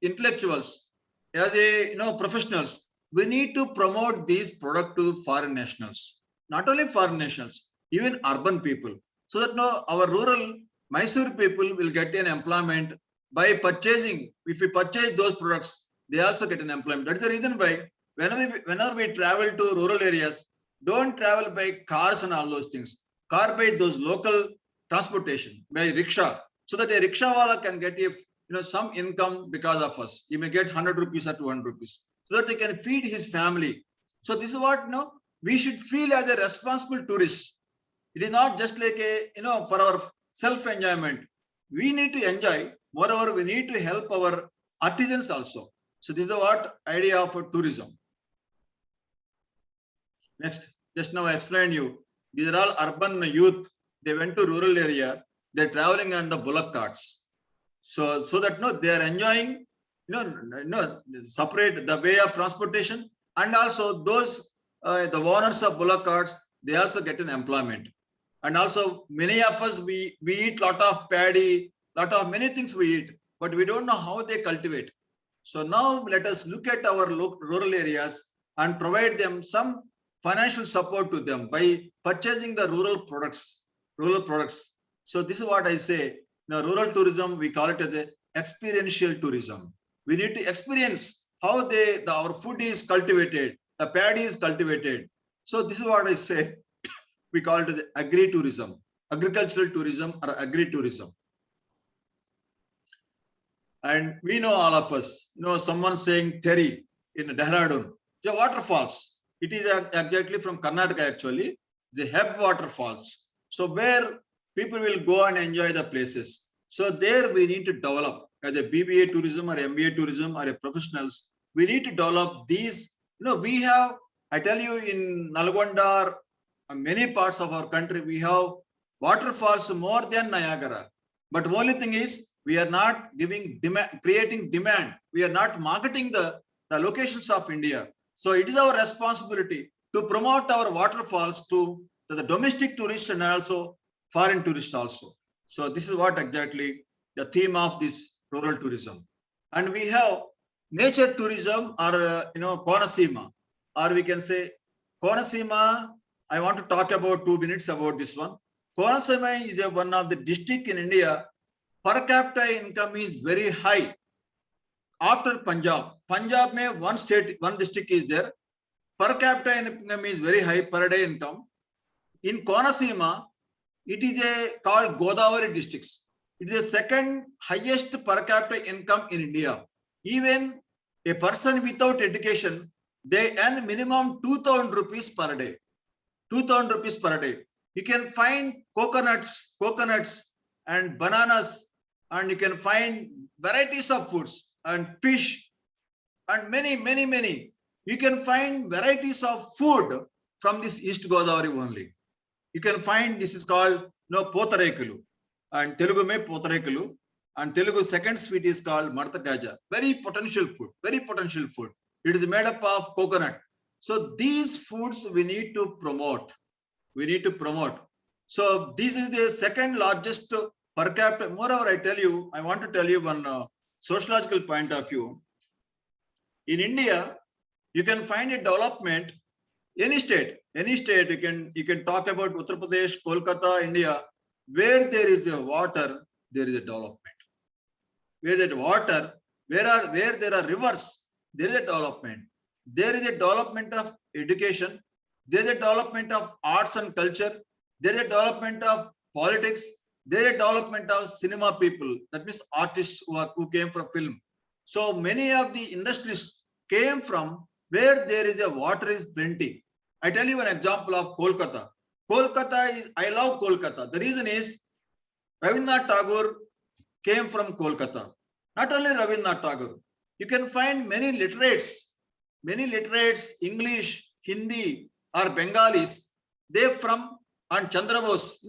intellectuals, as a professionals, we need to promote these products to foreign nationals. Not only foreign nationals, even urban people. So that our rural Mysore people will get an employment by purchasing. If we purchase those products, they also get an employment. That's the reason why whenever we travel to rural areas, don't travel by cars and all those things. Car by those local transportation, by rickshaw, so that a rickshaw wala can get some income because of us. He may get 100 rupees or 200 rupees, so that he can feed his family. So this is what we should feel as a responsible tourist. It is not just like for our self-enjoyment. We need to enjoy. Moreover, we need to help our artisans also. So this is what idea of tourism. Next, just now I explained you. These are all urban youth. They went to rural area. They're traveling on the bullock carts. So that they are enjoying, separate the way of transportation, and also those the owners of bullock carts, they also get an employment. And also many of us we eat lot of paddy, lot of many things we eat, but we don't know how they cultivate. So now let us look at our rural areas and provide them some financial support to them by purchasing the rural products. So this is what I say. Now, rural tourism, we call it as a experiential tourism. We need to experience how our food is cultivated, the paddy is cultivated. So this is what I say. We call it as agri-tourism, agricultural tourism or agri-tourism. And we know all of us, someone saying Theri in Dehradun, the waterfalls. It is exactly from Karnataka actually, the Heb waterfalls. So where people will go and enjoy the places. So there we need to develop as a BBA tourism or MBA tourism or a professionals. We need to develop these. We have, I tell you, in Nalgonda, many parts of our country, we have waterfalls more than Niagara. But only thing is, We are not giving demand, creating demand. We are not marketing the locations of India. So it is our responsibility to promote our waterfalls to the domestic tourists and also foreign tourists also. So this is what exactly the theme of this rural tourism. And we have nature tourism, or Konasima, or we can say Konasima. I want to talk about 2 minutes about this one. Konasima is one of the district in India. Per capita income is very high. After Punjab, Punjab mein one district is there. Per capita income is very high per day income. In Konasima, it is called Godavari districts. It is the second highest per capita income in India. Even a person without education, they earn minimum 2,000 rupees per day. 2,000 rupees per day. You can find coconuts and bananas, and you can find varieties of foods and fish and many. You can find varieties of food from this East Godavari only. You can find, this is called Potarekulu, and Telugu mein Potarekulu, and Telugu second sweet is called Martakaja. Very potential food. It is made up of coconut. So these foods we need to promote. So this is the second largest per capita. Moreover, I want to tell you one sociological point of view. In India, you can find a development, any state, you can talk about Uttar Pradesh, Kolkata, India, where there is a water, there is a development. Where there is water, where there are rivers, there is a development. There is a development of education. There is a development of arts and culture. There is a development of politics. There is a development of cinema people. That means artists who came from film. So many of the industries came from where there is a water is plenty. I tell you an example of Kolkata. I love Kolkata. The reason is Rabindranath Tagore came from Kolkata. Not only Rabindranath Tagore. You can find many literates, English, Hindi, or Bengalis. They from, and Chandra Bose,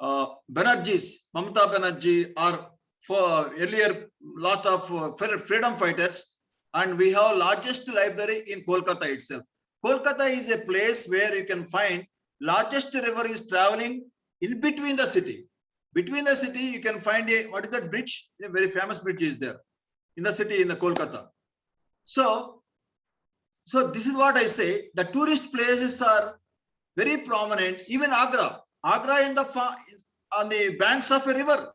Banerjees, Mamata Banerjee, or for earlier lot of freedom fighters. And we have largest library in Kolkata itself. Kolkata is a place where you can find largest river is traveling in between the city. Between the city, you can find what is that bridge? A very famous bridge is there in the city, in the Kolkata. So this is what I say. The tourist places are very prominent. Even Agra in on the banks of a river.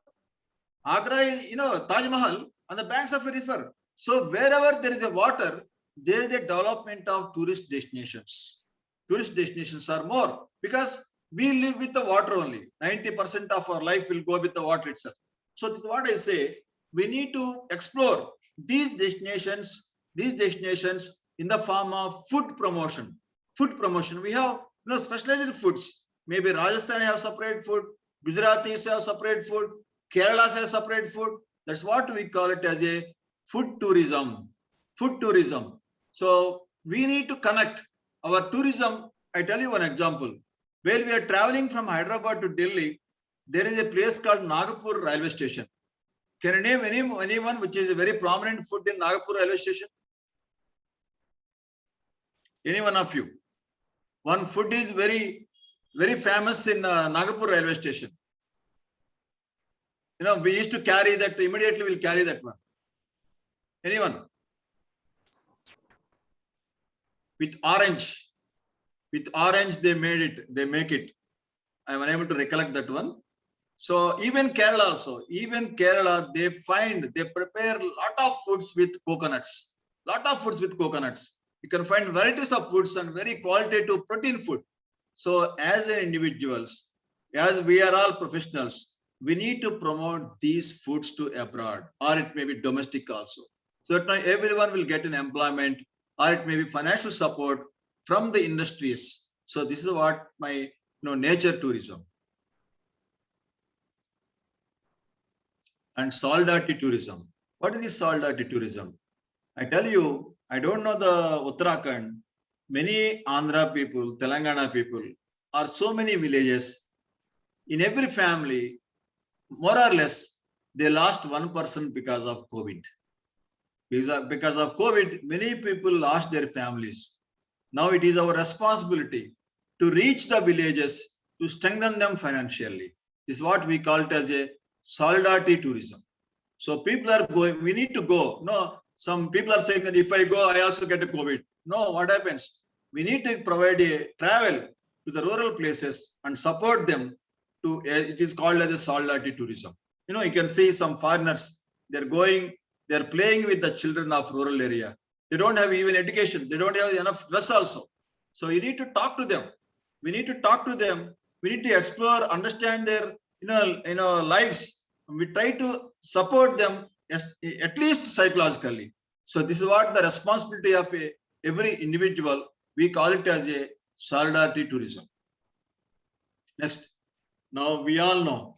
Agra, Taj Mahal on the banks of a river. So wherever there is a water, there is a development of tourist destinations. Tourist destinations are more because we live with the water only. 90% of our life will go with the water itself. So this is what I say. We need to explore these destinations in the form of food promotion. We have specialized foods. Maybe Rajasthan have separate food, Gujaratis have separate food, Kerala has separate food. That's what we call it as a food tourism. So we need to connect our tourism. I tell you one example. When we are traveling from Hyderabad to Delhi, there is a place called Nagpur railway station. Can you name anyone which is a very prominent food in Nagpur railway station? Any one of you? One food is very famous in Nagpur railway station. We used to carry that, immediately we'll carry that one. Anyone? With orange they make it. I am unable to recollect that one. So even Kerala, they prepare a lot of foods with coconuts. You can find varieties of foods and very qualitative protein food. So as an individuals, as we are all professionals, we need to promote these foods to abroad, or it may be domestic also. So that everyone will get an employment, or it may be financial support from the industries. So this is what my nature tourism. And solidarity tourism. What is this solidarity tourism? I tell you, I don't know the Uttarakhand. Many Andhra people, Telangana people, are so many villages. In every family, more or less, they lost 1% because of COVID. Because of COVID, many people lost their families. Now it is our responsibility to reach the villages, to strengthen them financially. This is what we call it as a solidarity tourism. So people are going, we need to go. No, some people are saying that if I go, I also get a COVID. No, what happens? We need to provide a travel to the rural places and support them to, it is called as a solidarity tourism. You know, you can see some foreigners, they're going, they're playing with the children of rural area. They don't have even education. They don't have enough dress also. So you need to talk to them. We need to talk to them. We need to explore, understand their, lives. We try to support them at least psychologically. So this is what the responsibility of every individual. We call it as a solidarity tourism. Next. Now we all know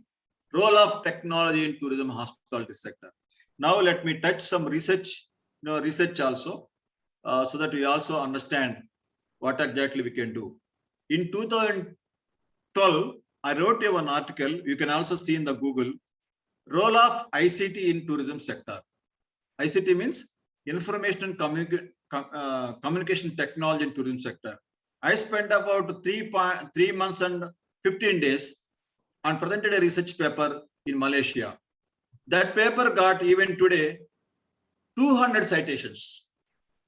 role of technology in tourism hospitality sector. Now let me touch some research, research also, so that we also understand what exactly we can do. In 2012, I wrote one article. You can also see in the Google, role of ICT in tourism sector. ICT means information and communication technology in tourism sector. I spent about 3 months and 15 days and presented a research paper in Malaysia. That paper got even today 200 citations.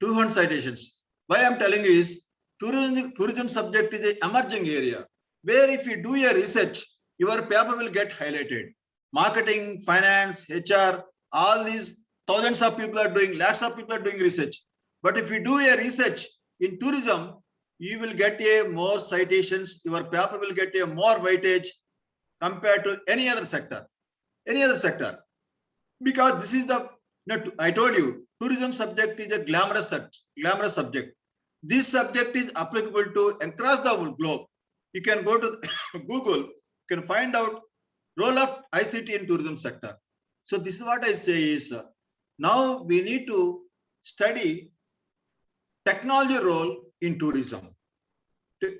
200 citations. Why I'm telling you is tourism subject is an emerging area where if you do a research, your paper will get highlighted. Marketing, finance, HR, all these thousands of people are doing, lakhs of people are doing research. But if you do a research in tourism, you will get a more citations. Your paper will get a more weightage compared to any other sector. Any other sector. Because this is the, I told you, tourism subject is a glamorous subject. This subject is applicable to across the globe. You can go to Google, you can find out role of ICT in tourism sector. So this is what I say is, now we need to study technology role in tourism.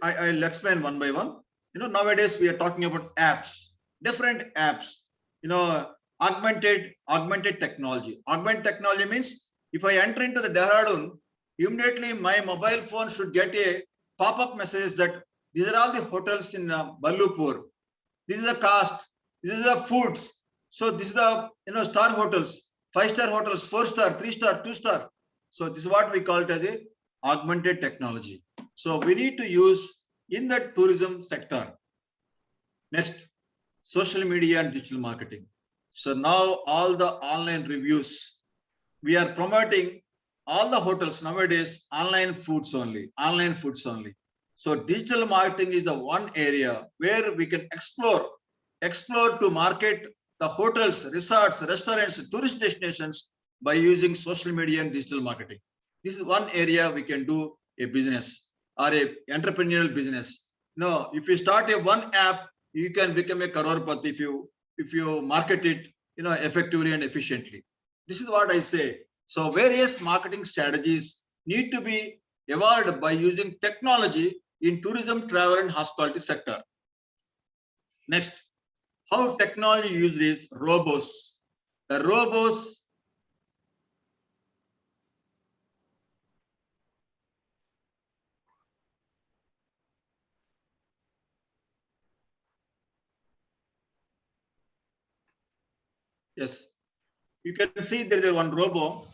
I'll explain one by one. Nowadays we are talking about apps, different apps, augmented technology. Augmented technology means if I enter into the Dehradun, immediately my mobile phone should get a pop-up message that these are all the hotels in Ballupur. This is the cost. This is the foods. So this is the star hotels, 5-star hotels, 4-star, 3-star, 2-star. So this is what we call it as a augmented technology. So we need to use in the tourism sector. Next, social media and digital marketing. So now all the online reviews, we are promoting all the hotels nowadays, online foods only. So digital marketing is the one area where we can explore to market the hotels, resorts, restaurants, tourist destinations by using social media and digital marketing. This is one area we can do a business or a entrepreneurial business. No, if you start a one app, you can become a crorepati if you market it, effectively and efficiently. This is what I say. So various marketing strategies need to be evolved by using technology in tourism, travel, and hospitality sector. Next, how technology used is robots. The robots. Yes, you can see there is one robo.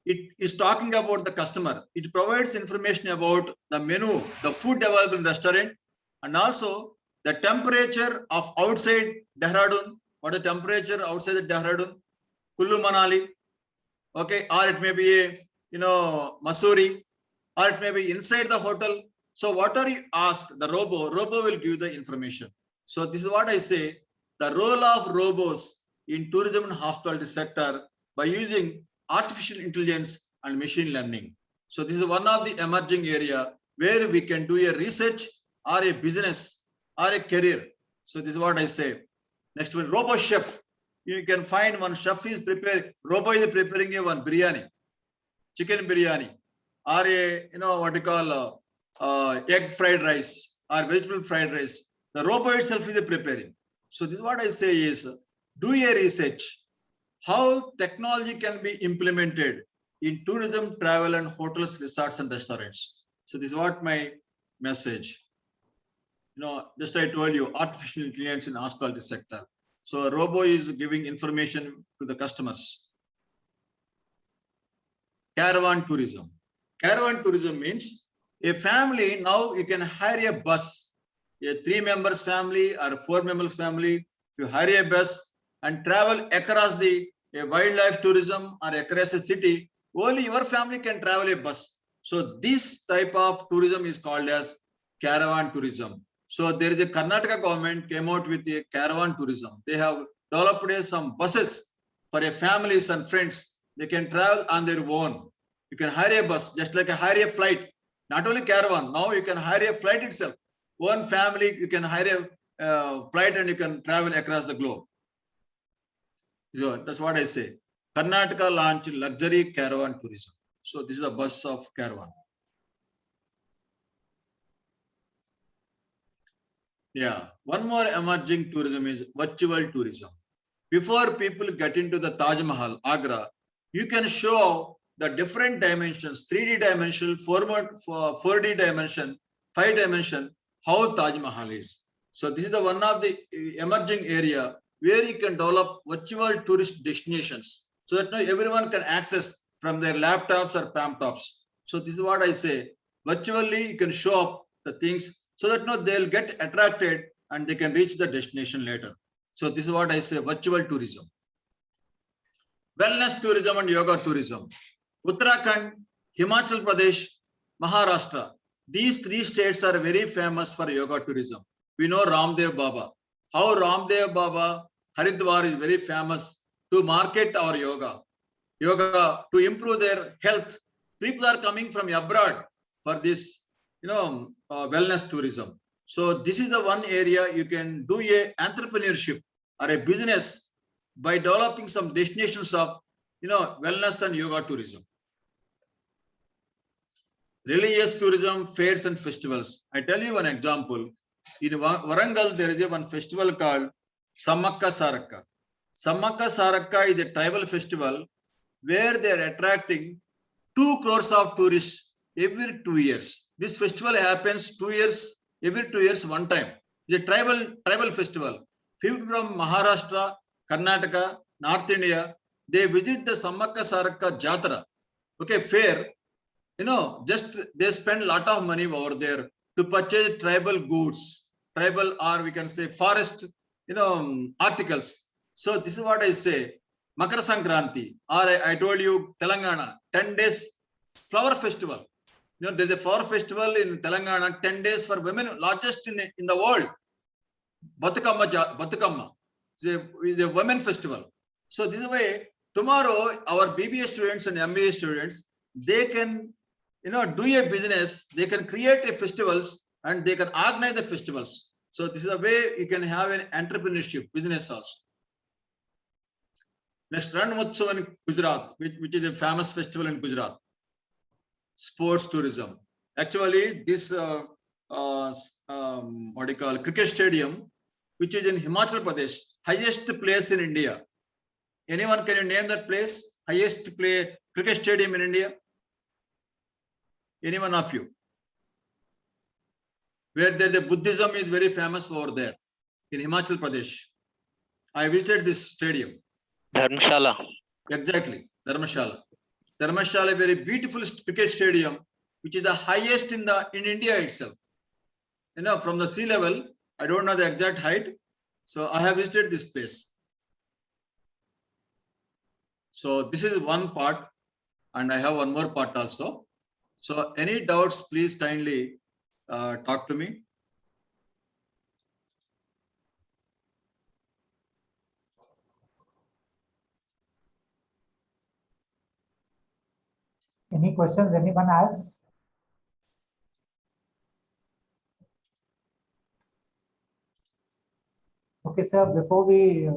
It is talking about the customer. It provides information about the menu, the food available in the restaurant, and also the temperature of outside Dehradun. What is the temperature outside the Dehradun? Kullu Manali. Okay, or it may be a Mussoorie, or it may be inside the hotel. So whatever you ask, the robo will give the information. So this is what I say, the role of robots in tourism and hospitality sector by using artificial intelligence and machine learning. So this is one of the emerging area where we can do a research or a business or a career. So this is what I say. Next one, robo chef. You can find one chef is preparing, robo is preparing a one biryani, chicken biryani, or a what you call egg fried rice or vegetable fried rice. The robo itself is preparing. So this is what I say is do a research how technology can be implemented in tourism, travel, and hotels, resorts, and restaurants. So this is what my message. Just I told you, artificial intelligence in hospitality sector. So a robo is giving information to the customers. Caravan tourism. Caravan tourism means a family, now you can hire a bus, a 3 members family or 4 member family, you hire a bus and travel across the wildlife tourism or across a city. Only your family can travel a bus. So this type of tourism is called as caravan tourism. So there is a Karnataka government came out with a caravan tourism. They have developed some buses for a families and friends. They can travel on their own. You can hire a bus, just like hire a flight. Not only caravan, now you can hire a flight itself. One family, you can hire a flight and you can travel across the globe. So that's what I say. Karnataka launched luxury caravan tourism. So this is a bus of caravan. Yeah, one more emerging tourism is virtual tourism. Before people get into the Taj Mahal, Agra, you can show the different dimensions, 3D dimension, 4D dimension, 5 dimension, how Taj Mahal is. So this is the one of the emerging area where you can develop virtual tourist destinations so that now everyone can access from their laptops or palmtops. So this is what I say. Virtually, you can show up the things so that now they'll get attracted and they can reach the destination later. So this is what I say, virtual tourism. Wellness tourism and yoga tourism. Uttarakhand, Himachal Pradesh, Maharashtra. These 3 states are very famous for yoga tourism. We know Ramdev Baba. How Ramdev Baba, Haridwar is very famous to market our yoga. Yoga to improve their health. People are coming from abroad for this, wellness tourism. So this is the one area you can do a entrepreneurship or a business by developing some destinations of, wellness and yoga tourism. Religious tourism, fairs and festivals. I tell you one example. In Warangal, there is one festival called Samakka Sarakka. Samakka Sarakka is a tribal festival where they are attracting 2 crores of tourists every 2 years. This festival happens 2 years, every 2 years one time. It's a tribal festival. People from Maharashtra, Karnataka, North India, they visit the Samakka Sarakka Jatara. Okay, fair. Just they spend a lot of money over there to purchase tribal goods, tribal or we can say forest, articles. So this is what I say. Makara Sankranti, or I told you Telangana, 10 days flower festival. There's a flower festival in Telangana, 10 days for women, largest in the world. Batukamma. It's a women festival. So this way, tomorrow our BBA students and MBA students, they can do a business, they can create a festivals and they can organize the festivals. So this is a way you can have an entrepreneurship business also. Next, Ran Utsav in Gujarat, which is a famous festival in Gujarat. Sports tourism. Actually, this cricket stadium, which is in Himachal Pradesh, highest place in India. Anyone can you name that place? Highest cricket stadium in India? Any one of you? Where the Buddhism is very famous over there in Himachal Pradesh. I visited this stadium. Dharamshala. Exactly, Dharamshala. Dharamshala, a very beautiful cricket stadium, which is the highest in India itself. From the sea level, I don't know the exact height. So I have visited this place. So this is one part, and I have one more part also. So any doubts, please kindly talk to me. Any questions anyone has? Okay, sir, before we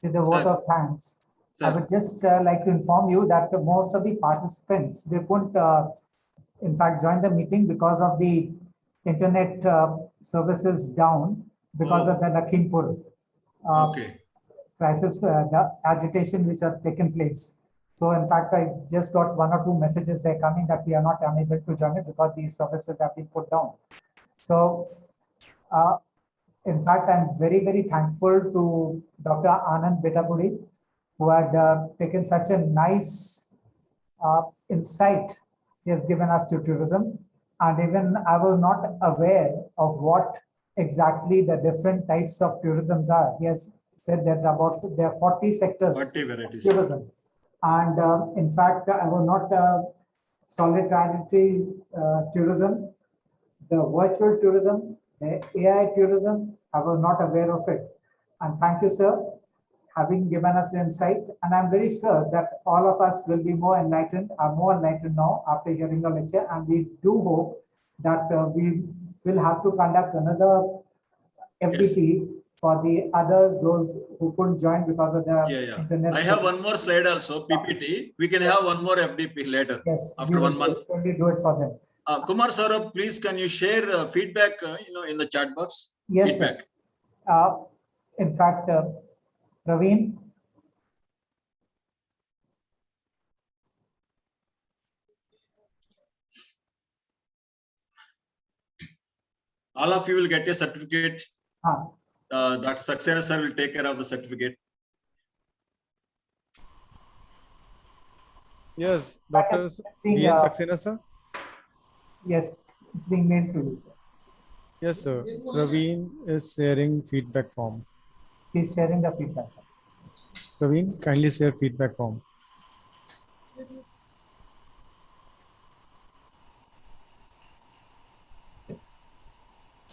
say the vote of thanks, I would just like to inform you that most of the participants, they couldn't, in fact, join the meeting because of the internet services down because of the Lakhimpur Okay. crisis, the agitation which have taken place. So in fact, I just got 1 or 2 messages there coming that we are not unable to join it because these services have been put down. So in fact, I'm very, very thankful to Dr. Anand Bedapudi, who had taken such a nice insight he has given us to tourism. And even I was not aware of what exactly the different types of tourisms are. He has said that there are 40 sectors 40 varieties. tourism. And in fact, I was not solidarity tourism, the virtual tourism, the AI tourism, I was not aware of it. And thank you, sir, having given us the insight. And I'm very sure that all of us will be more enlightened, are more enlightened now after hearing the lecture. And we do hope that we will have to conduct another FDP for the others, those who couldn't join because of the internet. I have one more slide also, PPT. We can have one more FDP later. Yes, after 1 month. Only do it for them. Kumar Saurabh, please can you share feedback in the chat box? Yes, feedback. sir. In fact, Praveen. All of you will get a certificate. Dr. Saxena sir will take care of the certificate. Yes, Dr. V.N. Saxena sir. Yes, it's being mailed to you, sir. Yes, sir. Praveen is sharing feedback form. He's sharing the feedback. Praveen, kindly share feedback form.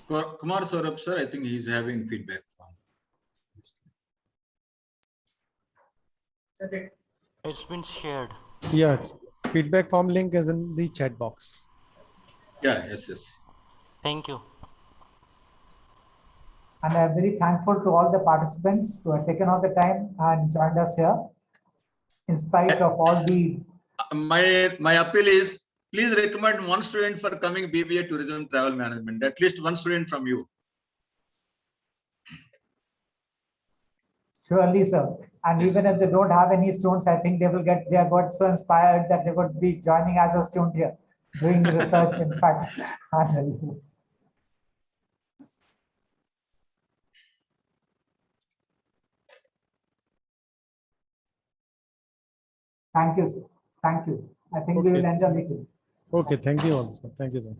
Kumar Saurabh sir, I think he's having feedback form. It's been shared. Yeah, feedback form link is in the chat box. Yeah, yes. Thank you. And I'm very thankful to all the participants who have taken all the time and joined us here. In spite of all the... My appeal is, please recommend one student for coming BBA Tourism Travel Management, at least one student from you. Surely, sir. And even if they don't have any students, I think they have got so inspired that they would be joining as a student here, doing research, in fact. Thank you, sir. Thank you. I think we will end the meeting. Okay, thank you also. Thank you, sir.